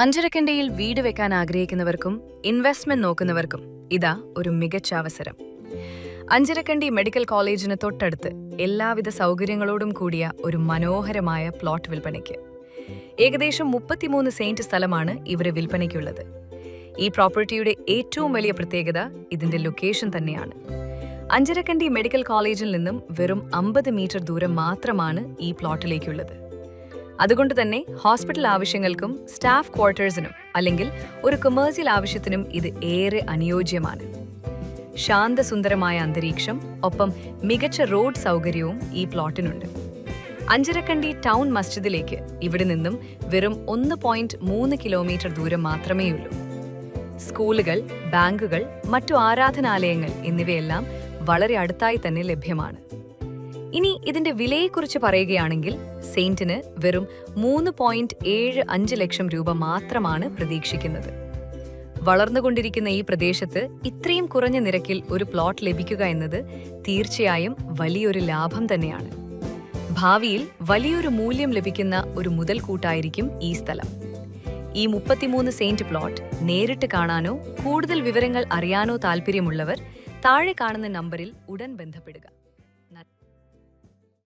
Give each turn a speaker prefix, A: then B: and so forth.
A: അഞ്ചരക്കണ്ടിയിൽ വീട് വെക്കാൻ ആഗ്രഹിക്കുന്നവർക്കും ഇൻവെസ്റ്റ്മെന്റ് നോക്കുന്നവർക്കും ഇതാ ഒരു മികച്ച അവസരം. അഞ്ചരക്കണ്ടി മെഡിക്കൽ കോളേജിന് തൊട്ടടുത്ത് എല്ലാവിധ സൗകര്യങ്ങളോടും കൂടിയ ഒരു മനോഹരമായ പ്ലോട്ട് വിൽപ്പനയ്ക്ക്. ഏകദേശം 33 സെന്റ് സ്ഥലമാണ് ഇവിടെ വിൽപ്പനയ്ക്കുള്ളത്. ഈ പ്രോപ്പർട്ടിയുടെ ഏറ്റവും വലിയ പ്രത്യേകത ഇതിന്റെ ലൊക്കേഷൻ തന്നെയാണ്. അഞ്ചരക്കണ്ടി മെഡിക്കൽ കോളേജിൽ നിന്നും വെറും 50 മീറ്റർ ദൂരം മാത്രമാണ് ഈ പ്ലോട്ടിലേക്കുള്ളത്. അതുകൊണ്ട് തന്നെ ഹോസ്പിറ്റൽ ആവശ്യങ്ങൾക്കും സ്റ്റാഫ് ക്വാർട്ടേഴ്സിനും അല്ലെങ്കിൽ ഒരു കൊമേഴ്സ്യൽ ആവശ്യത്തിനും ഇത് ഏറെ അനുയോജ്യമാണ്. ശാന്തസുന്ദരമായ അന്തരീക്ഷം ഒപ്പം മികച്ച റോഡ് സൗകര്യവും ഈ പ്ലോട്ടിനുണ്ട്. അഞ്ചരക്കണ്ടി ടൗൺ മസ്ജിദിലേക്ക് ഇവിടെ നിന്നും വെറും 1.3 കിലോമീറ്റർ ദൂരം മാത്രമേയുള്ളൂ. സ്കൂളുകൾ, ബാങ്കുകൾ, മറ്റു ആരാധനാലയങ്ങൾ എന്നിവയെല്ലാം വളരെ അടുത്തായി തന്നെ ലഭ്യമാണ്. ഇനി ഇതിന്റെ വിലയെക്കുറിച്ച് പറയുകയാണെങ്കിൽ സെയിന്റിന് വെറും 3.75 ലക്ഷം രൂപ മാത്രമാണ് പ്രതീക്ഷിക്കുന്നത്. വളർന്നുകൊണ്ടിരിക്കുന്ന ഈ പ്രദേശത്ത് ഇത്രയും കുറഞ്ഞ നിരക്കിൽ ഒരു പ്ലോട്ട് ലഭിക്കുക എന്നത് തീർച്ചയായും വലിയൊരു ലാഭം തന്നെയാണ്. ഭാവിയിൽ വലിയൊരു മൂല്യം ലഭിക്കുന്ന ഒരു മുതൽക്കൂട്ടായിരിക്കും ഈ സ്ഥലം. ഈ 33 സെന്റ് പ്ലോട്ട് നേരിട്ട് കാണാനോ കൂടുതൽ വിവരങ്ങൾ അറിയാനോ താൽപ്പര്യമുള്ളവർ താഴെ കാണുന്ന നമ്പറിൽ ഉടൻ ബന്ധപ്പെടുക.